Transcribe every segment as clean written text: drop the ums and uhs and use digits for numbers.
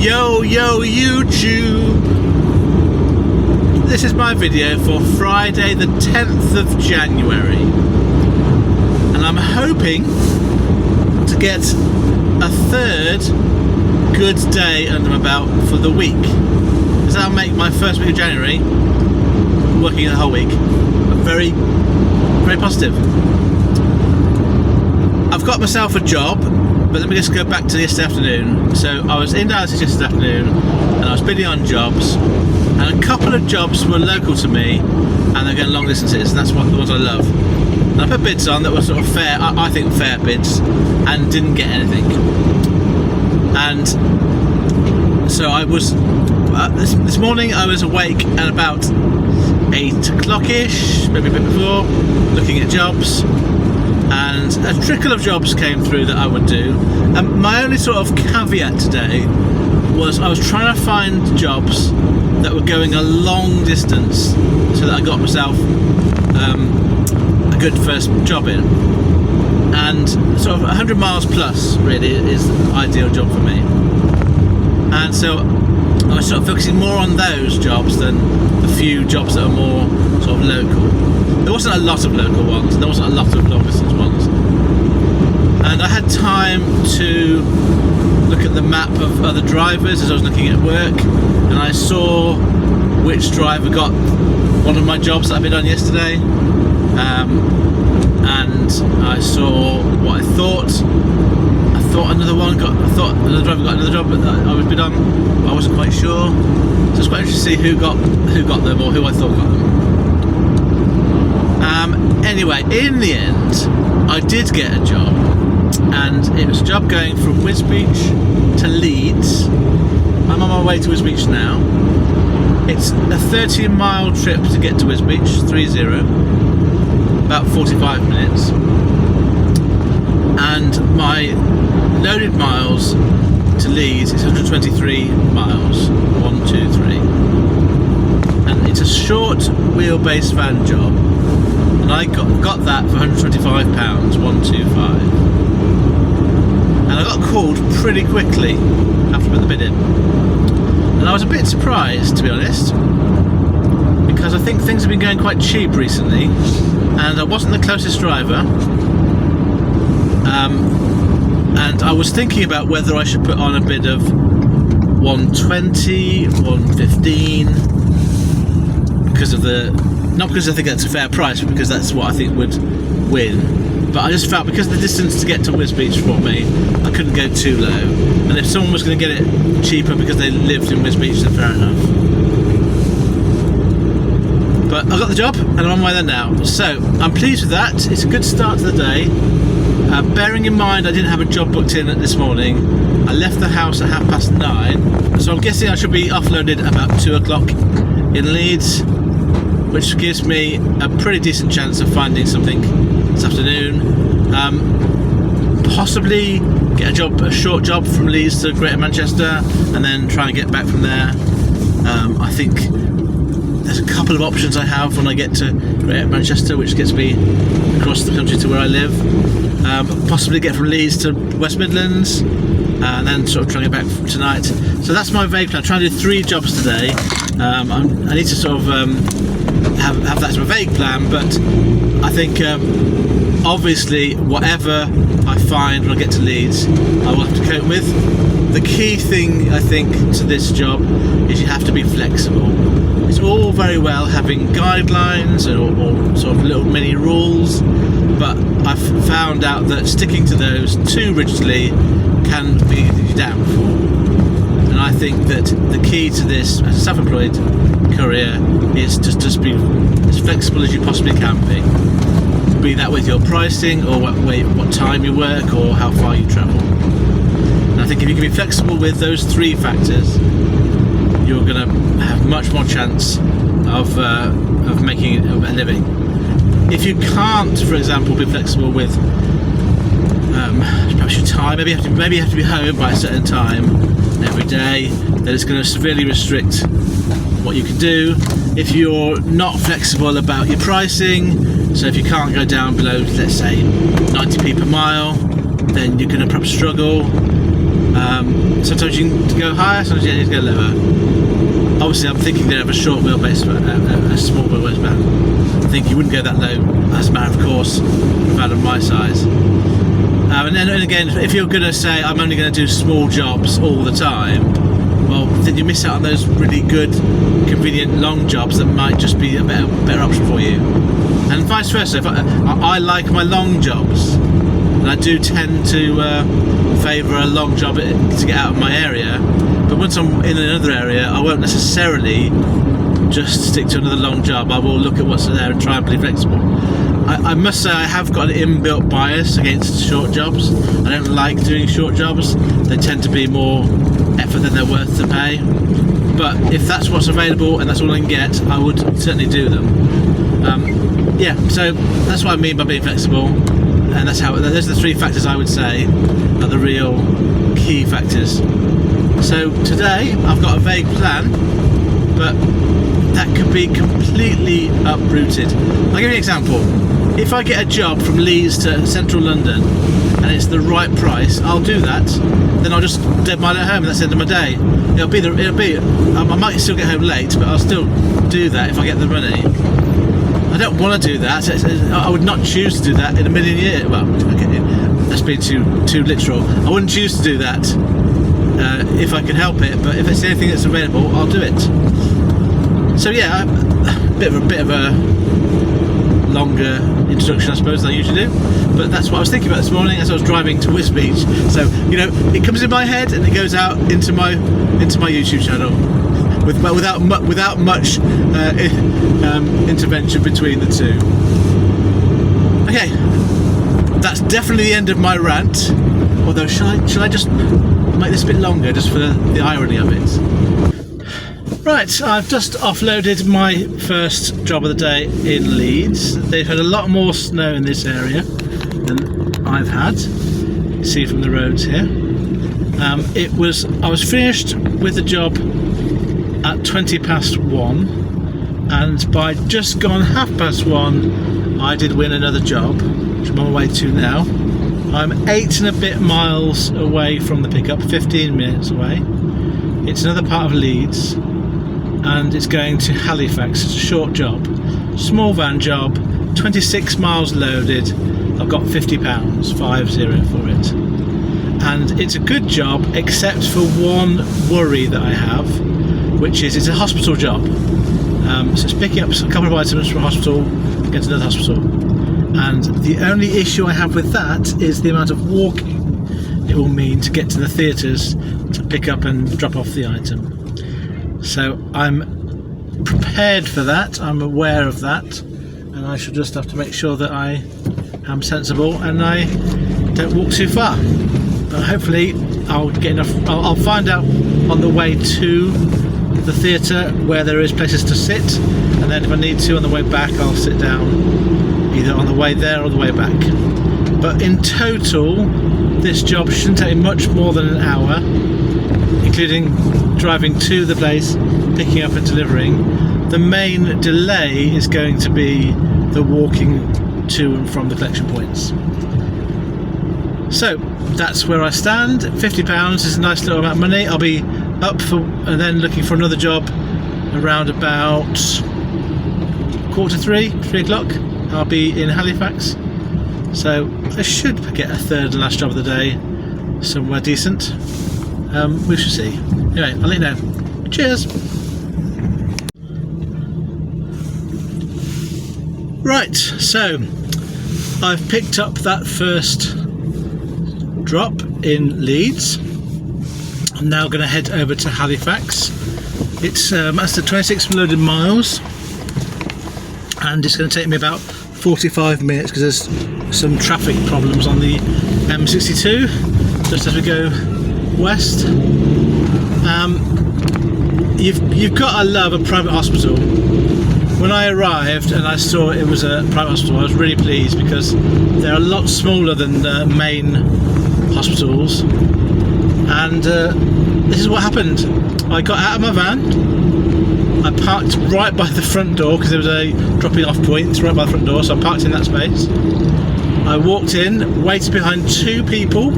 Yo YouTube! This is my video for Friday the 10th of January, and I'm hoping to get a third good day under my belt for the week, because that'll make my first week of January, working the whole week, very, very positive. I've got myself a job, but let me just go back to yesterday afternoon. So I was in dialysis yesterday afternoon and I was bidding on jobs, and a couple of jobs were local to me and they're going long distances, and that's what the ones I love. And I put bids on that were sort of fair, I think fair bids, and didn't get anything. And so I was, this morning I was awake at about 8 o'clock-ish, maybe a bit before, looking at jobs. And a trickle of jobs came through that I would do. My only sort of caveat today was I was trying to find jobs that were going a long distance so that I got myself a good first job in. And sort of 100 miles plus really is the ideal job for me. And so I was sort of focusing more on those jobs than the few jobs that are more sort of local. There wasn't a lot of local ones, there wasn't a lot of long distance ones. And I had time to look at the map of other drivers as I was looking at work, and I saw which driver got one of my jobs that I bid on yesterday. And I saw what I thought another driver got another job that I was bid on, but I wasn't quite sure. So it's quite interesting to see who got them, or who I thought got them. Anyway, in the end, I did get a job, and it was a job going from Wisbech to Leeds. I'm on my way to Wisbech now. It's a 30-mile trip to get to Wisbech, 30, about 45 minutes. And my loaded miles to Leeds is 123 miles, 123. And it's a short wheelbase van job. And I got that for £125, 125. And I got called pretty quickly after I put the bid in. And I was a bit surprised, to be honest, because I think things have been going quite cheap recently, and I wasn't the closest driver. And I was thinking about whether I should put on a bid of 120, 115, because of not because I think that's a fair price, but because that's what I think would win. But I just felt, because of the distance to get to Wisbech for me, I couldn't go too low. And if someone was going to get it cheaper because they lived in Wisbech, then fair enough. But I got the job and I'm on my way there now. So I'm pleased with that. It's a good start to the day. Bearing in mind I didn't have a job booked in this morning, I left the house at 9:30, so I'm guessing I should be offloaded about 2 o'clock in Leeds, which gives me a pretty decent chance of finding something this afternoon. Possibly get a short job from Leeds to Greater Manchester, and then try and get back from there. I think there's a couple of options I have when I get to Greater Manchester, which gets me across the country to where I live. Possibly get from Leeds to West Midlands, and then sort of try and get back tonight. So that's my vague plan. I'm trying to do 3 jobs today. I need to sort of have that as my vague plan, but I think obviously whatever I find when I get to Leeds, I will have to cope with. The key thing I think to this job is you have to be flexible. It's all very well having guidelines or sort of little mini rules, but I've found out that sticking to those too rigidly can be your downfall. And I think that the key to this as a self-employed career is to just be as flexible as you possibly can be. Be that with your pricing, or what time you work, or how far you travel. And I think if you can be flexible with those 3 factors, you're going to have much more chance of making a living. If you can't, for example, be flexible with perhaps your time, maybe you have to be home by a certain time every day, then it's going to severely restrict what you can do. If you're not flexible about your pricing, so if you can't go down below, let's say 90p per mile, then you're going to perhaps struggle. Sometimes you can go higher, sometimes you need to go lower. Obviously, I'm thinking there of a short wheelbase, a small wheelbase van. I think you wouldn't go that low as a matter of course, a van of my size. And again, if you're going to say I'm only going to do small jobs all the time, well, then you miss out on those really good, convenient long jobs that might just be a better option for you. And vice versa. If I like my long jobs, and I do tend to favour a long job to get out of my area. But once I'm in another area, I won't necessarily just stick to another long job. I will look at what's there and try and be flexible. I must say I have got an inbuilt bias against short jobs. I don't like doing short jobs. They tend to be more effort than they're worth to pay. But if that's what's available and that's all I can get, I would certainly do them. Yeah, so that's what I mean by being flexible. And those are the three factors I would say are the real key factors. So today I've got a vague plan, but that could be completely uprooted. I'll give you an example. If I get a job from Leeds to central London and it's the right price, I'll do that. Then I'll just dead mile at home and that's the end of my day. I might still get home late, but I'll still do that if I get the money. I don't want to do that. I would not choose to do that in a million years. Well, okay, that's being too literal. I wouldn't choose to do that if I could help it. But if it's the only thing that's available, I'll do it. So yeah, a bit of a longer introduction, I suppose, than I usually do. But that's what I was thinking about this morning as I was driving to Wisbech. So it comes in my head and it goes out into my YouTube channel. Without much intervention between the two. Okay, that's definitely the end of my rant. Although, shall I just make this a bit longer, just for the irony of it? Right, I've just offloaded my first job of the day in Leeds. They've had a lot more snow in this area than I've had. You see from the roads here. I was finished with the job at 1:20, and by just gone 1:30 I did win another job, which I'm on my way to now. I'm 8 and a bit miles away from the pickup, 15 minutes away. It's another part of Leeds and it's going to Halifax. It's a short job, small van job, 26 miles loaded. I've got £50, 50 for it, and it's a good job except for one worry that I have, which is it's a hospital job. So it's picking up a couple of items from a hospital, going to another hospital. And the only issue I have with that is the amount of walking it will mean to get to the theatres to pick up and drop off the item. So I'm prepared for that, I'm aware of that, and I should just have to make sure that I am sensible and I don't walk too far. But hopefully I'll get enough. I'll find out on the way to the theatre where there is places to sit, and then if I need to on the way back I'll sit down either on the way there or the way back. But in total this job shouldn't take much more than an hour, including driving to the place, picking up and delivering. The main delay is going to be the walking to and from the collection points. So that's where I stand. £50 is a nice little amount of money. I'll be up for and then looking for another job around about 3:15, 3 o'clock. I'll be in Halifax, so I should get a third and last job of the day somewhere decent. We shall see. Anyway, I'll let you know. Cheers. Right, so I've picked up that first drop in Leeds. I'm now going to head over to Halifax. It's that's the 26 loaded miles, and it's going to take me about 45 minutes because there's some traffic problems on the M62 just as we go west. You've got to love a private hospital. When I arrived and I saw it was a private hospital, I was really pleased because they're a lot smaller than main hospitals. And this is what happened. I got out of my van, I parked right by the front door because there was a dropping off point right by the front door, so I parked in that space. I walked in, waited behind two people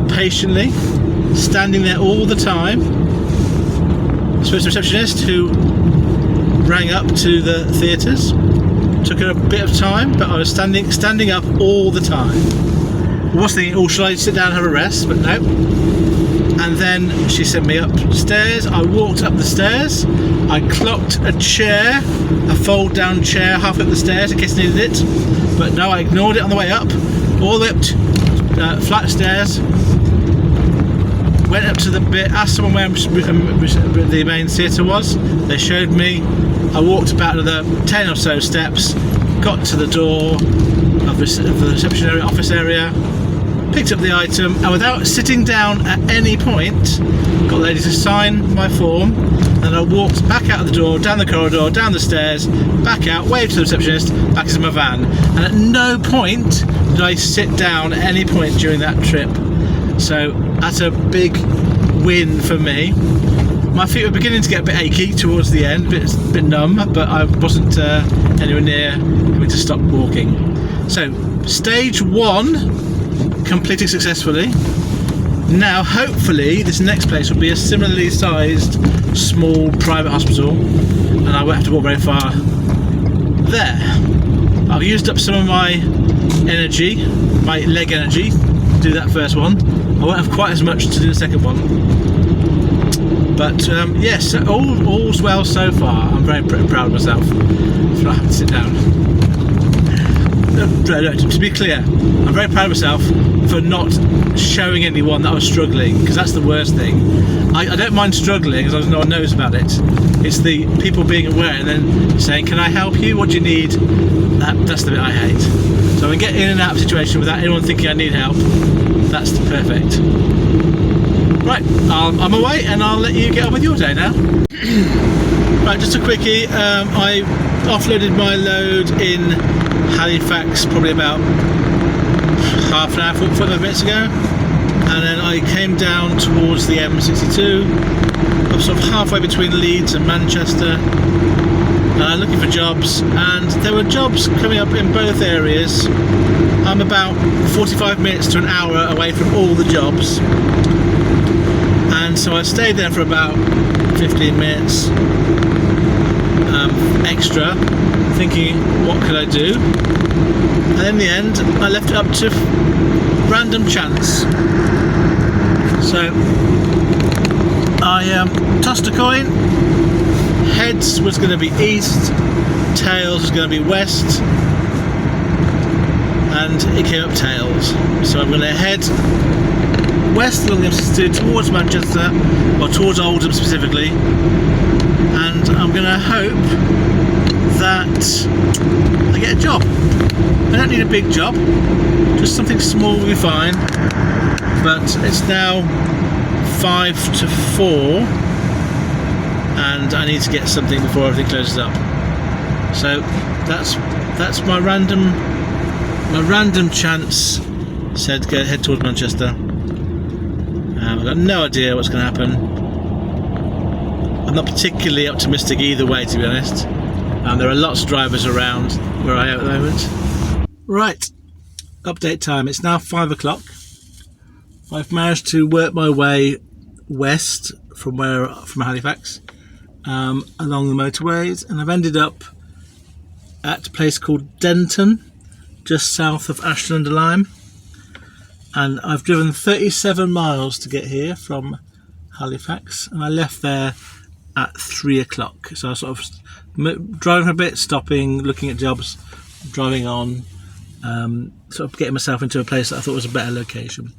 patiently, standing there all the time. I spoke to the receptionist who rang up to the theatres. Took her a bit of time, but I was standing up all the time. I was thinking, oh, should I sit down and have a rest? But no. And then she sent me upstairs. I walked up the stairs. I clocked a chair, a fold-down chair, halfway up the stairs in case I needed it. But no, I ignored it on the way up. All the way up to flat stairs. Went up to the bit, asked someone where the main theatre was. They showed me. I walked about another 10 or so steps, got to the door of the reception area, office area, picked up the item, and without sitting down at any point, got the lady to sign my form. And I walked back out of the door, down the corridor, down the stairs, back out, waved to the receptionist, back into my van. And at no point did I sit down at any point during that trip. So that's a big win for me. My feet were beginning to get a bit achy towards the end, a bit numb, but I wasn't anywhere near having to stop walking. So stage 1 completed successfully. Now hopefully this next place will be a similarly sized small private hospital and I won't have to walk very far there. I've used up some of my energy, my leg energy, to do that first one. I won't have quite as much to do the second one. But yes, all's well so far. I'm very proud of myself for having to sit down. To be clear, I'm very proud of myself for not showing anyone that I was struggling, because that's the worst thing. I don't mind struggling as long as no one knows about it. It's the people being aware and then saying, can I help you? What do you need? That's the bit I hate. So I can get in and out of a situation without anyone thinking I need help. That's perfect. Right, I'm away and I'll let you get on with your day now. Right, just a quickie. I offloaded my load in Halifax probably about half an hour, 45 minutes ago. And then I came down towards the M62. I'm sort of halfway between Leeds and Manchester. Looking for jobs, and there were jobs coming up in both areas. I'm about 45 minutes to an hour away from all the jobs. And so I stayed there for about 15 minutes extra, thinking what could I do, and in the end I left it up to random chance. So I tossed a coin. Heads was going to be east, tails was going to be west, and it came up tails. So I'm going to head west along the M62 towards Manchester, or towards Oldham specifically, and I'm going to hope that I get a job. I don't need a big job, just something small will be fine, but it's now 5 to 4 and I need to get something before everything closes up. So that's my random chance. Said go head towards Manchester. I've got no idea what's going to happen. I'm not particularly optimistic either way, to be honest. There are lots of drivers around where I am at the moment. Right, update time. It's now 5 o'clock. I've managed to work my way west from Halifax, along the motorways, and I've ended up at a place called Denton, just south of Ashton-under-Lyne. And I've driven 37 miles to get here from Halifax, and I left there at 3 o'clock. So I was sort of driving for a bit, stopping, looking at jobs, driving on, sort of getting myself into a place that I thought was a better location.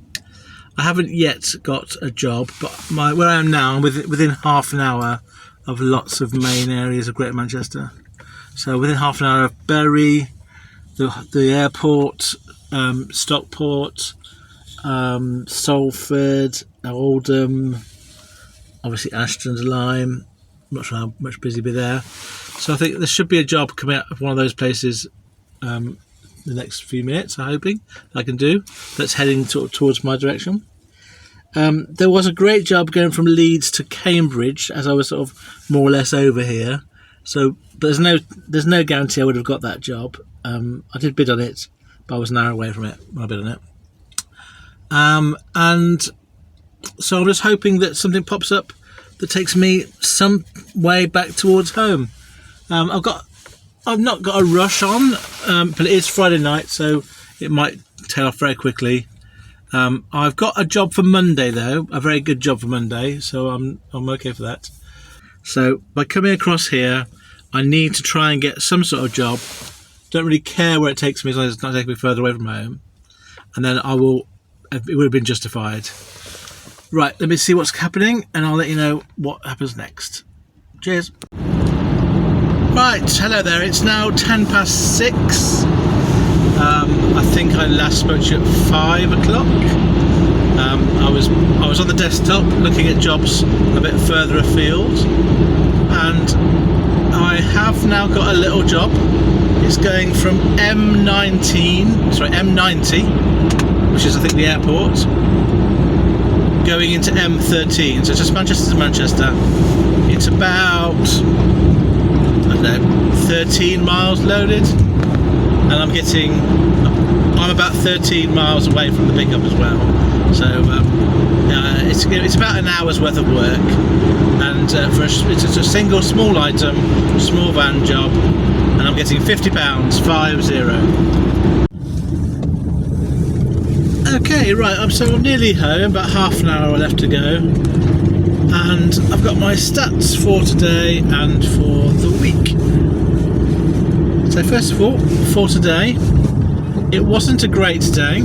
I haven't yet got a job, but where I am now, I'm within half an hour of lots of main areas of Greater Manchester. So within half an hour of Bury, the airport, Stockport, Salford, Oldham, obviously Ashton-under-Lyne. I'm not sure how much busy will be there. So I think there should be a job coming out of one of those places the next few minutes, I'm hoping I can do. That's heading towards my direction. There was a great job going from Leeds to Cambridge as I was sort of more or less over here. So there's no guarantee I would have got that job. I did bid on it, but I was an hour away from it when I bid on it. And So I'm just hoping that something pops up that takes me some way back towards home. I've not got a rush on, but it is Friday night, so it might tail off very quickly. I've got a job for Monday though, a very good job for Monday, so I'm okay for that. So by coming across here, I need to try and get some sort of job. Don't really care where it takes me as long as it's not taking me further away from home, and then it would have been justified. Right, let me see what's happening and I'll let you know what happens next. Cheers. Right, hello there, it's now 6:10. I think I last spoke to you at 5 o'clock. I was on the desktop looking at jobs a bit further afield, and I have now got a little job. It's going from M90, which is I think the airport, going into M13, so just Manchester to Manchester. It's about, I don't know, 13 miles loaded, and I'm about 13 miles away from the pickup as well. So it's about an hour's worth of work, and it's a single small item, small van job, and I'm getting £50, 50. Okay, right, I'm nearly home, about half an hour left to go, and I've got my stats for today and for the week. So first of all, for today, it wasn't a great day,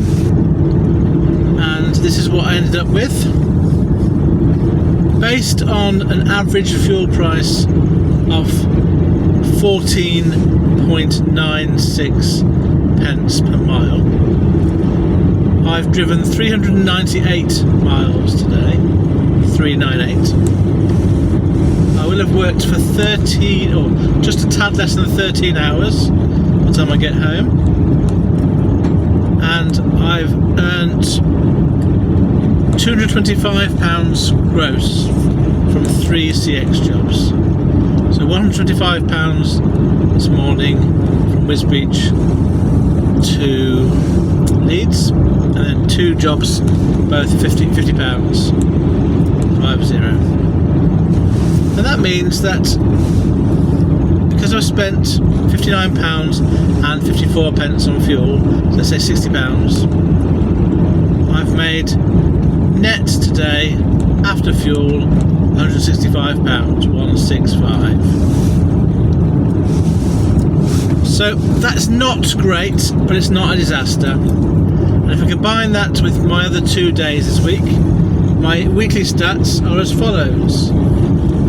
and this is what I ended up with. Based on an average fuel price of 14.96 pence per mile, I've driven 398 miles today, 398. I will have worked for 13, or just a tad less than 13 hours by the time I get home, and I've earned £225 gross from 3 CX jobs. So £125 this morning from Wisbech to Leeds, and then 2 jobs, both £50. 50. And that means that because I've spent £59 and 54 pence on fuel, so let's say £60, I've made net today after fuel £165, 165. So that's not great, but it's not a disaster. And if I combine that with my other 2 days this week, my weekly stats are as follows.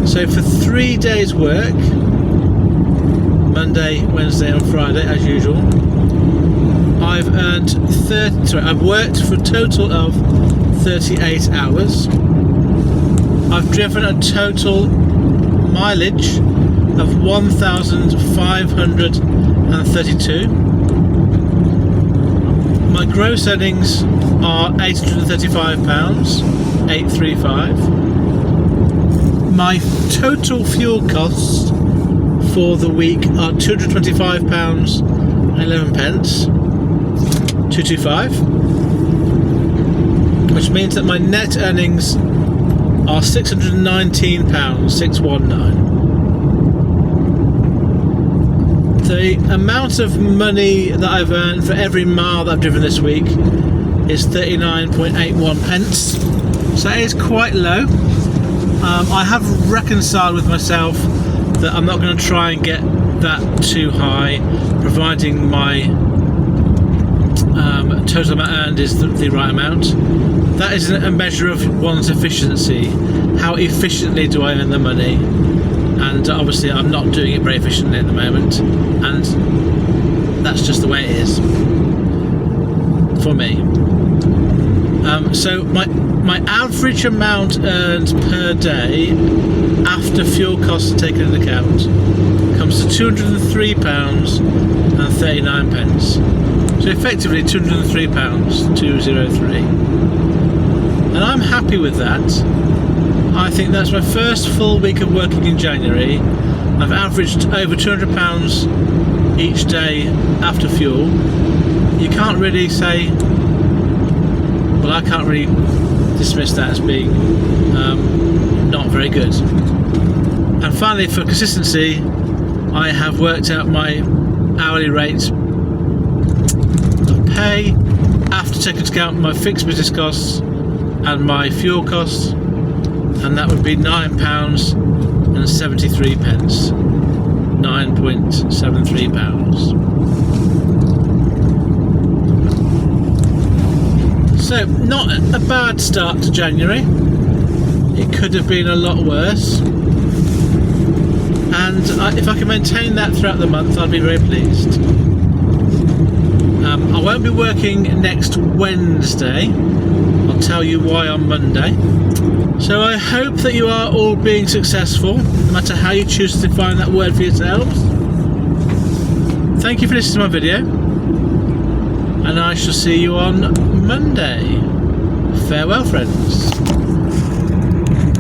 So for 3 days work, Monday, Wednesday and Friday as usual, I've worked for a total of 38 hours. I've driven a total mileage of 1,532. My gross earnings are £835, 835. My total fuel costs for the week are £225 and 11 pence, 225, which means that my net earnings are £619, 619. The amount of money that I've earned for every mile that I've driven this week is 39.81 pence, so it is quite low. I have reconciled with myself that I'm not going to try and get that too high, providing my total amount earned is the right amount. That is a measure of one's efficiency. How efficiently do I earn the money? And obviously I'm not doing it very efficiently at the moment, and that's just the way it is for me. So my average amount earned per day after fuel costs are taken into account comes to £203 and 39 pence. So effectively £203, 203. And I'm happy with that. I think that's my first full week of working in January. I've averaged over £200 each day after fuel. You can't really say, well, I can't really dismiss that as being not very good. And finally, for consistency, I have worked out my hourly rate of pay after taking into account my fixed business costs and my fuel costs, and that would be £9.73. £9.73. So, not a bad start to January. It could have been a lot worse. And if I can maintain that throughout the month, I'll be very pleased. I won't be working next Wednesday. I'll tell you why on Monday. So I hope that you are all being successful, no matter how you choose to define that word for yourselves. Thank you for listening to my video, and I shall see you on Monday. Farewell, friends.